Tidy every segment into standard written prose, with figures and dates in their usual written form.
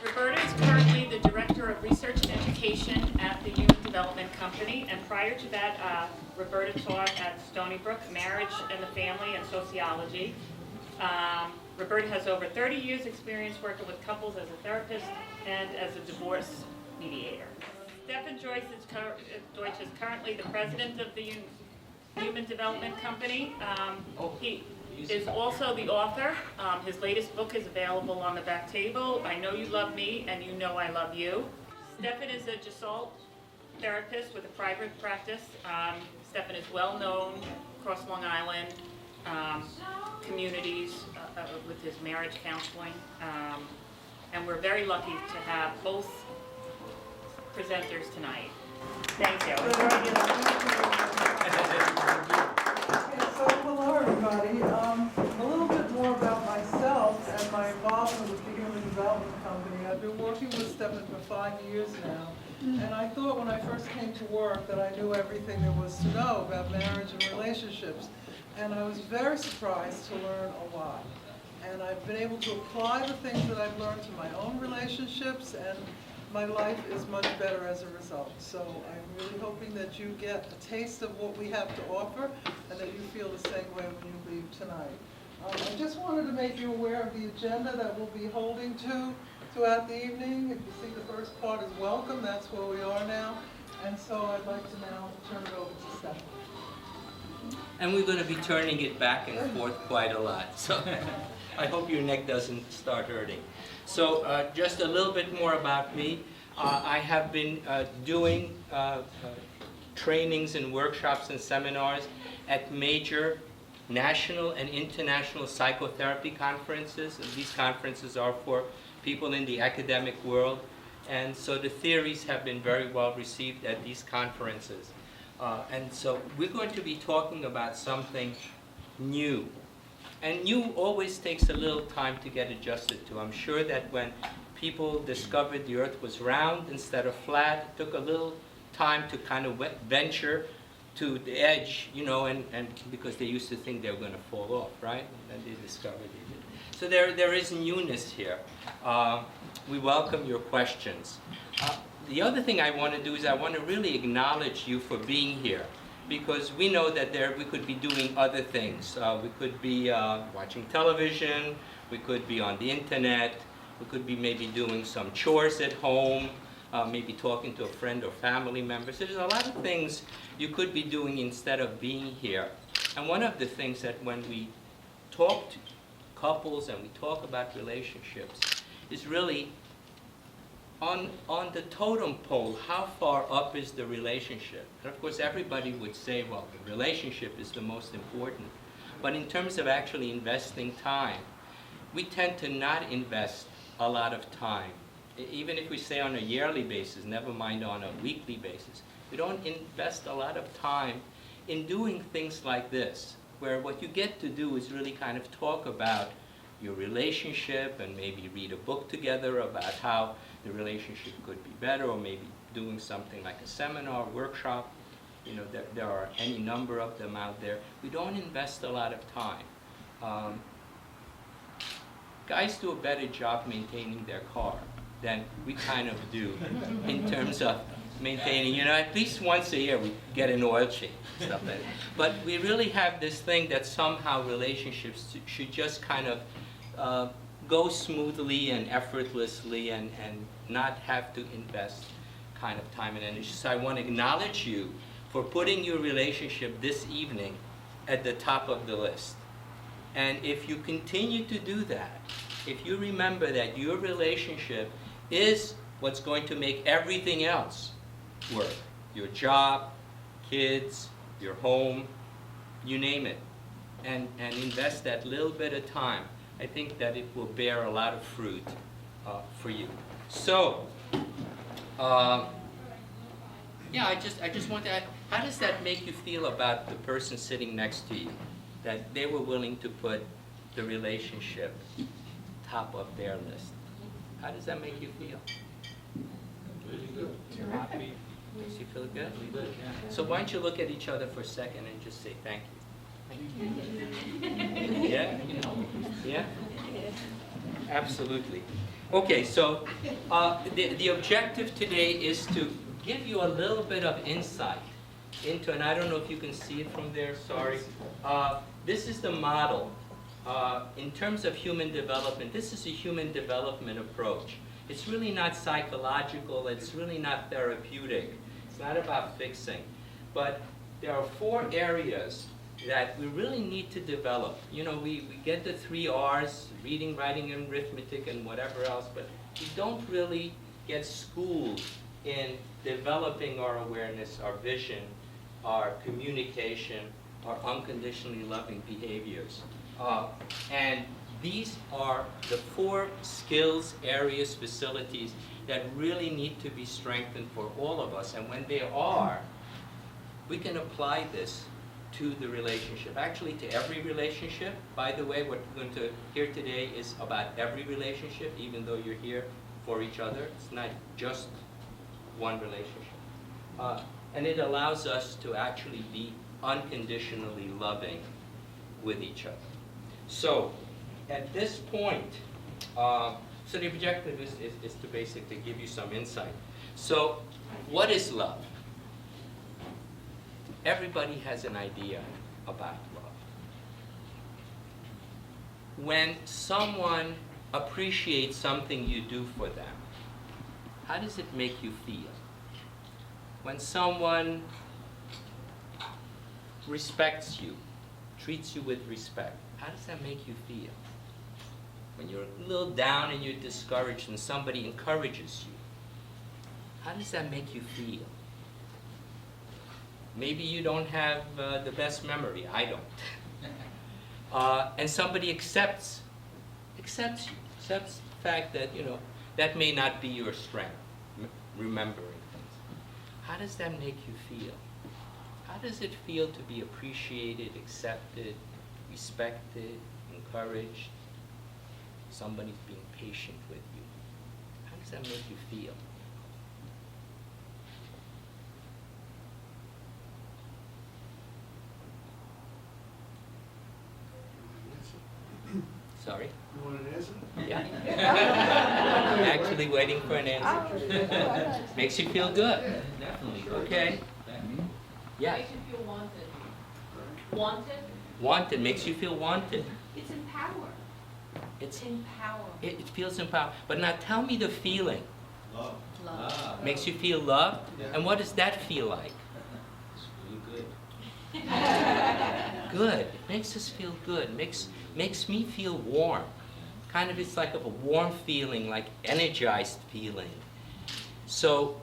Roberta is currently the Director of Research and Education at the Human Development Company, and prior to that, Roberta taught at Stony Brook Marriage and the Family and Sociology. Roberta has over 30 years experience working with couples as a therapist and as a divorce mediator. Stephen Deutsch is currently the president of the Human Development Company. He is also the author. His latest book is available on the back table, I Know You Love Me and You Know I Love You. Stephen is a gestalt therapist with a private practice. Stephen is well known across Long Island communities with his marriage counseling. And we're very lucky to have both presenters tonight. Thank you. So hello everybody. A little bit more about myself and my involvement with the Human Development Company. I've been working with Stephen for 5 years now, and I thought when I first came to work that I knew everything there was to know about marriage and relationships, and I was very surprised to learn a lot. And I've been able to apply the things that I've learned to my own relationships, and my life is much better as a result. So I'm really hoping that you get a taste of what we have to offer and that you feel the same way when you leave tonight. I just wanted to make you aware of the agenda that we'll be holding to throughout the evening. If you see the first part is welcome, that's where we are now. And so I'd like to now turn it over to Stephen. And we're going to be turning it back and forth quite a lot. So I hope your neck doesn't start hurting. So just a little bit more about me. I have been doing trainings and workshops and seminars at major national and international psychotherapy conferences. And these conferences are for people in the academic world. And so the theories have been very well received at these conferences. And so we're going to be talking about something new. And new always takes a little time to get adjusted to. I'm sure that when people discovered the earth was round instead of flat, it took a little time to kind of venture to the edge, you know, and because they used to think they were going to fall off, right? And they discovered they did. So there is newness here. We welcome your questions. The other thing I want to do is I want to really acknowledge you for being here, because we know that we could be doing other things. We could be watching television, we could be on the internet, we could be maybe doing some chores at home, maybe talking to a friend or family member. So there's a lot of things you could be doing instead of being here. And one of the things that when we talk to couples and we talk about relationships is really on the totem pole, how far up is the relationship? And of course, everybody would say, well, the relationship is the most important. But in terms of actually investing time, we tend to not invest a lot of time. Even if we say on a yearly basis, never mind on a weekly basis, we don't invest a lot of time in doing things like this, where what you get to do is really kind of talk about your relationship and maybe read a book together about how the relationship could be better, or maybe doing something like a seminar, workshop. You know, there are any number of them out there. We don't invest a lot of time. Guys do a better job maintaining their car than we kind of do in terms of maintaining, you know, at least once a year we get an oil change, stuff like that. But we really have this thing that somehow relationships should just kind of go smoothly and effortlessly and not have to invest kind of time and energy. So I want to acknowledge you for putting your relationship this evening at the top of the list. And if you continue to do that, if you remember that your relationship is what's going to make everything else work, your job, kids, your home, you name it, and invest that little bit of time, I think that it will bear a lot of fruit for you. So, yeah, I just want to add, how does that make you feel about the person sitting next to you, that they were willing to put the relationship top of their list? How does that make you feel? Really good. Happy. Makes you feel good? So why don't you look at each other for a second and just say thank you. Yeah? Yeah? Absolutely. Okay, so the objective today is to give you a little bit of insight into, and I don't know if you can see it from there, sorry. This is the model. In terms of human development, this is a human development approach. It's really not psychological, it's really not therapeutic, it's not about fixing. But there are 4 areas that we really need to develop. You know, we get the 3 R's, reading, writing, and arithmetic, and whatever else, but we don't really get schooled in developing our awareness, our vision, our communication, our unconditionally loving behaviors. And these are the 4 skills, areas, facilities that really need to be strengthened for all of us. And when they are, we can apply this to the relationship, actually to every relationship. By the way, what we're going to hear today is about every relationship, even though you're here for each other. It's not just one relationship. And it allows us to actually be unconditionally loving with each other. So, at this point, so the objective is to basically give you some insight. So, what is love? Everybody has an idea about love. When someone appreciates something you do for them, how does it make you feel? When someone respects you, treats you with respect, how does that make you feel? When you're a little down and you're discouraged and somebody encourages you, how does that make you feel? Maybe you don't have the best memory. I don't. And somebody accepts you, accepts the fact that, you know, that may not be your strength, remembering things. How does that make you feel? How does it feel to be appreciated, accepted, respected, encouraged? Somebody's being patient with you. How does that make you feel? Sorry? You want an answer? Yeah. I'm actually waiting for an answer. Makes you feel good. Definitely. Okay. Yeah. Makes you feel wanted. Wanted? Wanted, makes you feel wanted. It's empower. It's Empower. it feels empowered. But now tell me the feeling. Love. Love. Makes you feel loved? Yeah. And what does that feel like? It's really good. Good. It makes us feel good. Makes me feel warm. Kind of, it's like a warm feeling, like energized feeling. So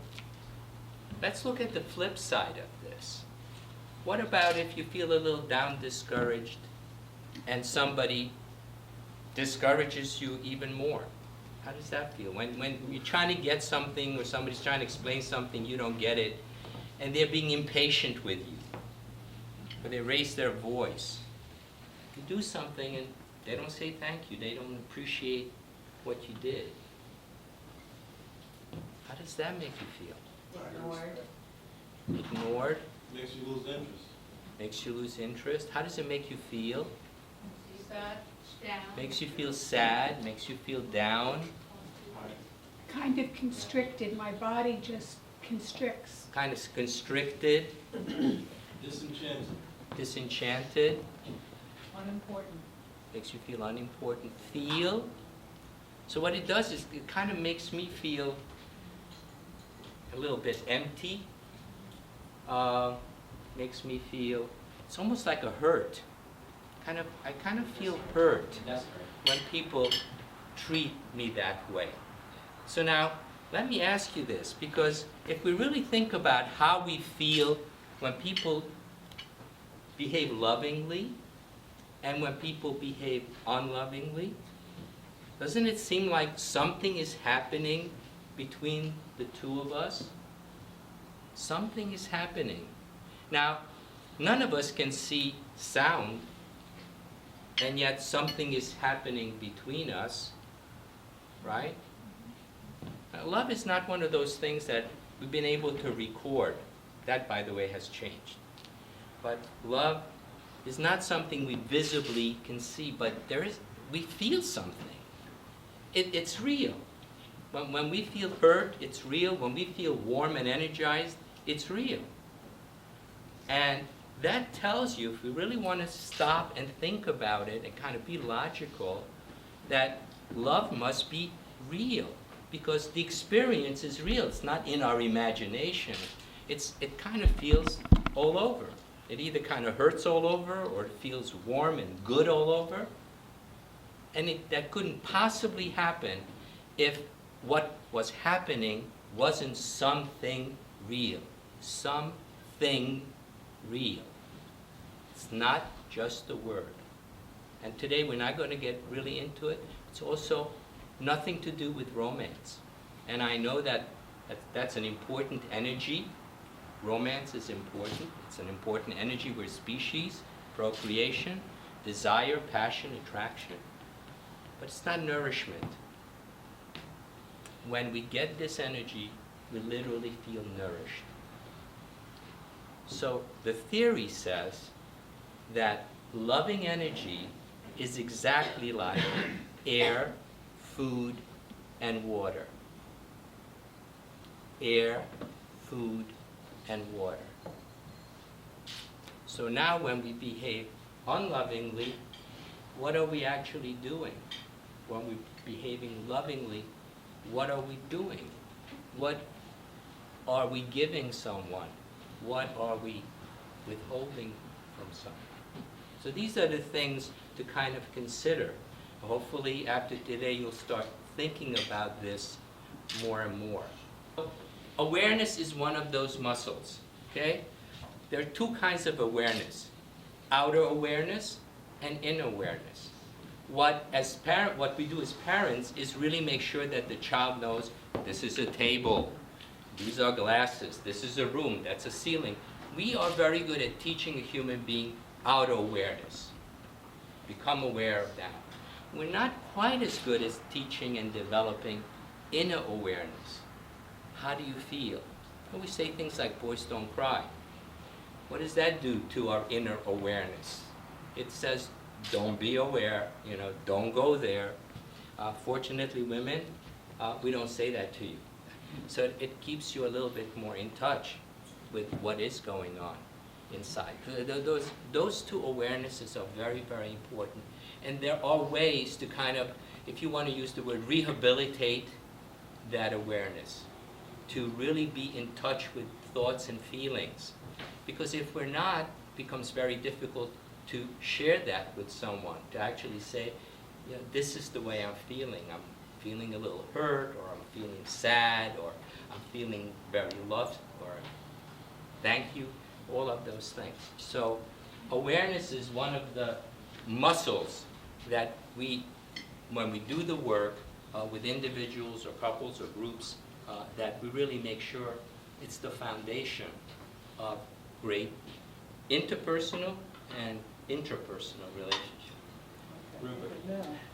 let's look at the flip side of this. What about if you feel a little down, discouraged, and somebody discourages you even more? How does that feel? When you're trying to get something or somebody's trying to explain something, you don't get it, and they're being impatient with you, or they raise their voice. You do something and they don't say thank you, they don't appreciate what you did. How does that make you feel? Ignored. Ignored? Makes you lose interest. Makes you lose interest? How does it make you feel? Sad. Down. Makes you feel sad, makes you feel down, Kind of constricted, my body just constricts. kind of constricted, Disenchanted. disenchanted, Unimportant. makes you feel unimportant. Feel. So what it does is it kind of makes me feel a little bit empty. Makes me feel, it's almost like a hurt. I kind of feel hurt That's when people treat me that way. So now, let me ask you this, because if we really think about how we feel when people behave lovingly and when people behave unlovingly, doesn't it seem like something is happening between the two of us? Something is happening. Now, none of us can see sound, and yet something is happening between us, right? Now, love is not one of those things that we've been able to record. That, by the way, has changed. But love is not something we visibly can see, but we feel something. It's real. When we feel hurt, it's real. When we feel warm and energized, it's real. And that tells you, if we really want to stop and think about it and kind of be logical, that love must be real, because the experience is real. It's not in our imagination. It kind of feels all over. It either kind of hurts all over, or it feels warm and good all over. And that couldn't possibly happen if what was happening wasn't something real. Something real. It's not just a word. And today we're not going to get really into it. It's also nothing to do with romance. And I know that's an important energy. Romance is important. It's an important energy. We're a species, procreation, desire, passion, attraction. But it's not nourishment. When we get this energy, we literally feel nourished. So the theory says that loving energy is exactly like air, food, and water. Air, food, and water. So now when we behave unlovingly, what are we actually doing? When we're behaving lovingly, what are we doing? What are we giving someone? What are we withholding from someone? So these are the things to kind of consider. Hopefully after today you'll start thinking about this more and more. Awareness is one of those muscles, okay? There are two kinds of awareness: outer awareness and inner awareness. What we do as parents is really make sure that the child knows this is a table, these are glasses, this is a room, that's a ceiling. We are very good at teaching a human being outer awareness. Become aware of that. We're not quite as good as teaching and developing inner awareness. How do you feel? Well, we say things like boys don't cry. What does that do to our inner awareness? It says, don't be aware, don't go there. Fortunately, women, we don't say that to you. So it keeps you a little bit more in touch with what is going on inside. Those two awarenesses are very, very important. And there are ways to kind of, if you want to use the word, rehabilitate that awareness, to really be in touch with thoughts and feelings. Because if we're not, it becomes very difficult to share that with someone, to actually say, this is the way I'm feeling. I'm feeling a little hurt, or I'm feeling sad, or I'm feeling very loved, or thank you, all of those things. So awareness is one of the muscles that when we do the work with individuals or couples or groups, that we really make sure it's the foundation of great interpersonal and interpersonal relationship.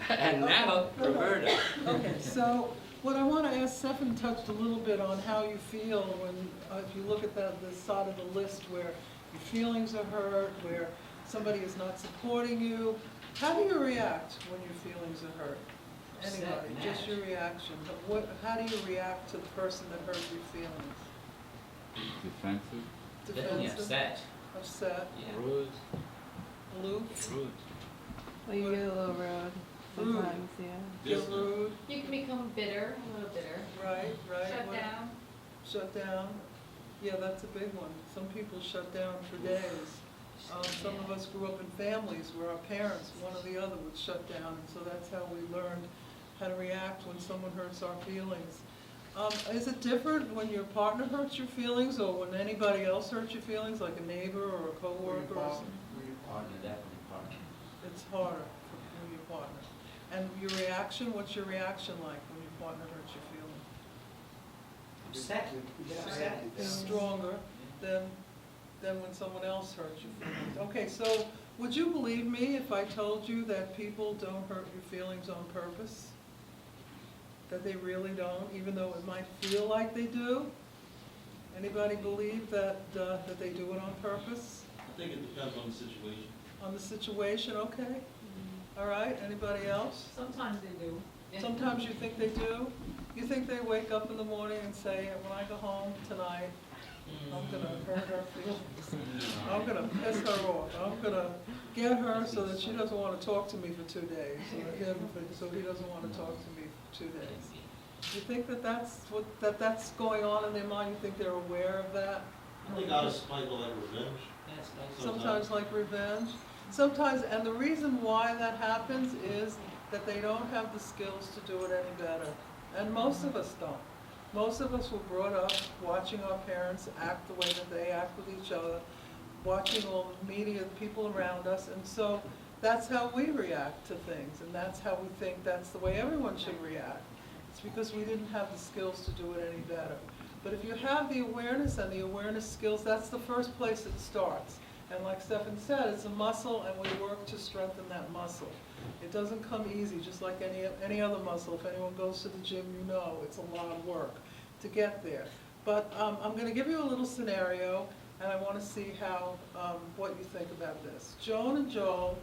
And now, Roberta. Okay, so what I want to ask, Stefan touched a little bit on how you feel when, if you look at the side of the list where your feelings are hurt, where somebody is not supporting you. How do you react when your feelings are hurt? Anybody, Upset, just your reaction. But how do you react to the person that hurt your feelings? Defensive. Definitely upset. Upset? Yeah. Rude. Aloof? Rude. Well, you get a little rude Rude. sometimes, yeah. Get Distant. rude? You can become bitter, a little bitter. Right, right. Shut What- down. Shut down? Yeah, that's a big one. Some people shut down for days. Some of us grew up in families where our parents, one or the other, would shut down, and so that's how we learned how to react when someone hurts our feelings. Is it different when your partner hurts your feelings, or when anybody else hurts your feelings, like a neighbor or a coworker or something? Partner, definitely partner. It's harder for your partner. And your reaction, what's your reaction like when your partner hurts your feelings? Upset. You get upset. Stronger than when someone else hurts your feelings. Okay, so would you believe me if I told you that people don't hurt your feelings on purpose? That they really don't, even though it might feel like they do? Anybody believe that they do it on purpose? I think it depends on the situation. On the situation, okay? All right, anybody else? Sometimes they do. Sometimes you think they do? You think they wake up in the morning and say, when I go home tonight, I'm gonna hurt her feelings. I'm gonna piss her off. I'm gonna get her so that she doesn't wanna talk to me for 2 days, so he doesn't wanna talk to me for 2 days. You think that that's going on in their mind? You think they're aware of that? I think out of spite or like revenge. That's nice. Sometimes like revenge. Sometimes, and the reason why that happens is that they don't have the skills to do it any better. And most of us don't. Most of us were brought up watching our parents act the way that they act with each other, watching all the media, the people around us, and so that's how we react to things, and that's how we think that's the way everyone should react. It's because we didn't have the skills to do it any better. But if you have the awareness and the awareness skills, that's the first place it starts. And like Stefan said, it's a muscle, and we work to strengthen that muscle. It doesn't come easy, just like any other muscle. If anyone goes to the gym, you know it's a lot of work to get there. But I'm going to give you a little scenario, and I want to see how what you think about this. Joan and Joel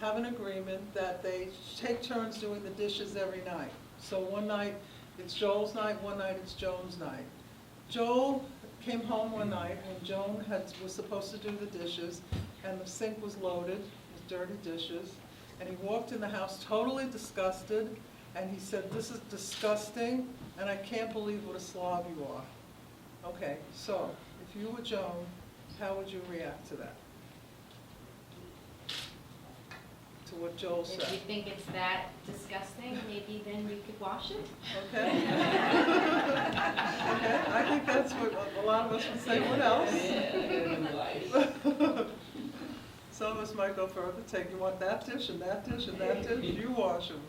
have an agreement that they take turns doing the dishes every night. So one night it's Joel's night, one night it's Joan's night. Joel came home one night when Joan was supposed to do the dishes, and the sink was loaded with dirty dishes. And he walked in the house totally disgusted, and he said, "This is disgusting, and I can't believe what a slob you are." Okay, so if you were Joan, how would you react to that? To what Joel If you said? think it's that disgusting, maybe then you could wash it. Okay? Okay, I think that's what a lot of us would say. What else? Some of us might go further, you want that dish and that dish and that dish, you wash them,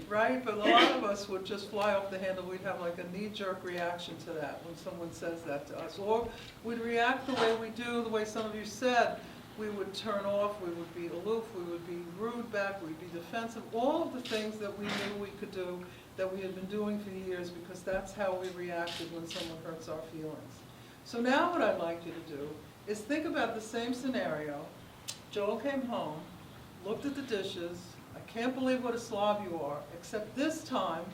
right? But a lot of us would just fly off the handle. We'd have like a knee-jerk reaction to that when someone says that to us. Or we'd react the way we do, the way some of you said. We would turn off, we would be aloof, we would be rude back, we'd be defensive. All of the things that we knew we could do that we had been doing for years, because that's how we reacted when someone hurts our feelings. So now what I'd like you to do is think about the same scenario. Joel came home, looked at the dishes. I can't believe what a slob you are, except this time,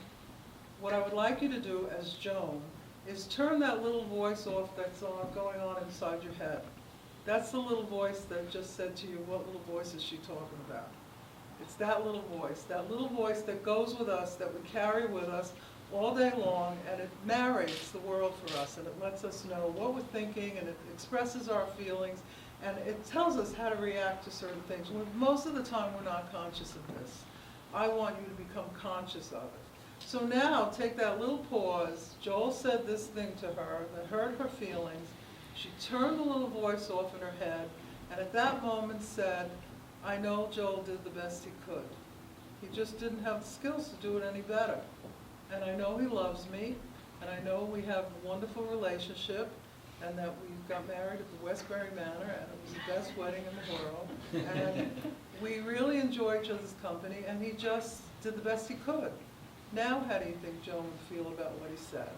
what I would like you to do as Joan is turn that little voice off that's going on inside your head. That's the little voice that just said to you, what little voice is she talking about? It's that little voice that goes with us, that we carry with us all day long, and it narrates the world for us, and it lets us know what we're thinking, and it expresses our feelings, and it tells us how to react to certain things. Most of the time, we're not conscious of this. I want you to become conscious of it. So now, take that little pause. Joel said this thing to her that hurt her feelings. She turned the little voice off in her head, and at that moment said, "I know Joel did the best he could. He just didn't have the skills to do it any better. And I know he loves me, and I know we have a wonderful relationship, and that we got married at the Westbury Manor, and it was the best wedding in the world. And we really enjoy each other's company, and he just did the best he could." Now how do you think Joan would feel about what he said?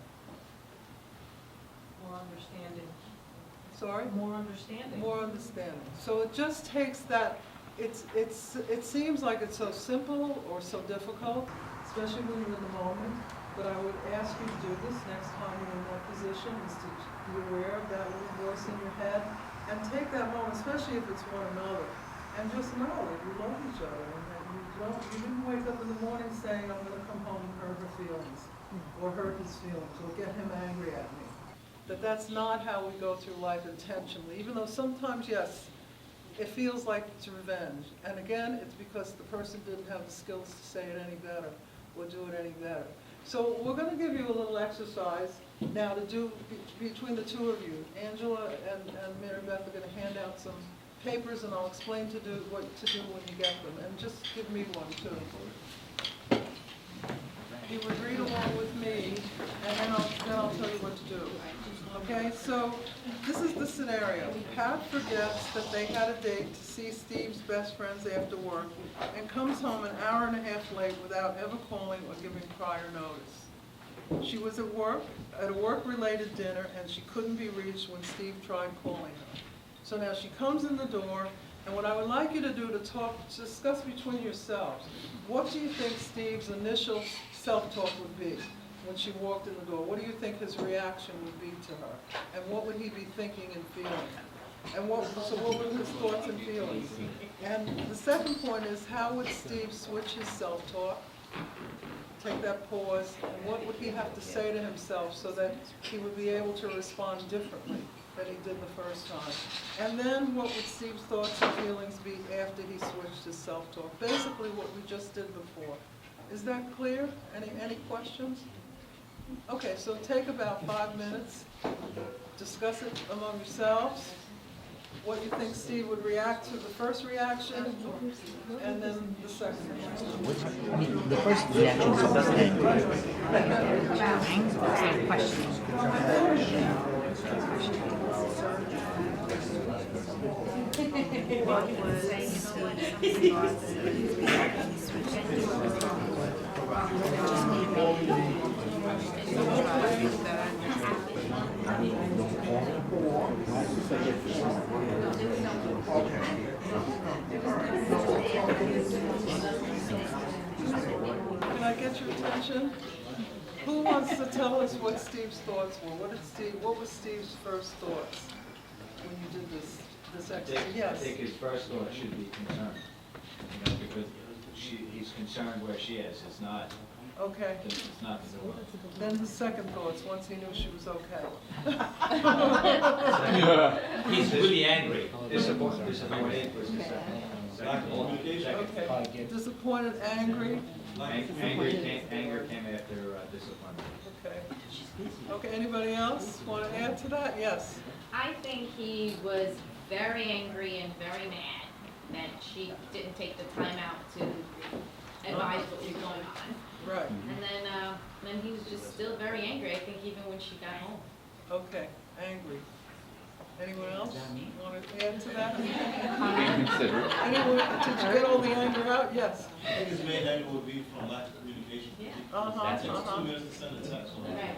More understanding. Sorry? More understanding. More understanding. So it just takes that, it seems like it's so simple or so difficult, especially when you're in the moment, but I would ask you to do this next time you're in that position, is to be aware of that little voice in your head, and take that moment, especially if it's one another, and just know that you love each other, and that you didn't wake up in the morning saying, "I'm going to come home and hurt her feelings," or hurt his feelings, or get him angry at me. That's not how we go through life intentionally, even though sometimes, yes, it feels like it's revenge. And again, it's because the person didn't have the skills to say it any better or do it any better. So we're going to give you a little exercise now to do between the two of you. Angela and Mary Beth are going to hand out some papers, and I'll explain what to do when you get them. And just give me one, too. You would read along with me, and then I'll tell you what to do. Okay, so this is the scenario. Pat forgets that they had a date to see Steve's best friends after work, and comes home an hour and a half late without ever calling or giving prior notice. She was at a work-related dinner, and she couldn't be reached when Steve tried calling her. So now she comes in the door, and what I would like you to do to discuss between yourselves, what do you think Steve's initial self-talk would be? when she walked in the door? What do you think his reaction would be to her? And what would he be thinking and feeling? And what were his thoughts and feelings? And the second point is, how would Steve switch his self-talk? Take that pause, and what would he have to say to himself so that he would be able to respond differently than he did the first time? And then what would Steve's thoughts and feelings be after he switched his self-talk? Basically what we just did before. Is that clear? Any questions? Okay, so take about 5 minutes, discuss it among yourselves, what you think Steve would react to, the first reaction, and then the second reaction. The first reaction is angry. Can I get your attention? Who wants to tell us what Steve's thoughts were? What was Steve's first thoughts when you did this exercise? I Yes. think his first thought should be concern, because he's concerned where she is. It's not, Okay. it's not the door. Then his second thoughts, once he knew she was okay. He's really angry. Disappointed was the second. Lack of communication. Okay. Disappointed, angry. Anger came after disappointment. Okay. Okay, anybody else want to add to that? Yes. I think he was very angry and very mad that she didn't take the time out to advise what was going on. Right. And then he was just still very angry, I think, even when she got home. Okay, angry. Anyone else want to add to that? Inconsiderate. Anyone, did you get all the anger out? Yes. I think his main angle would be from lack of communication. Uh-huh, It takes uh-huh. 2 minutes to send a text. Right.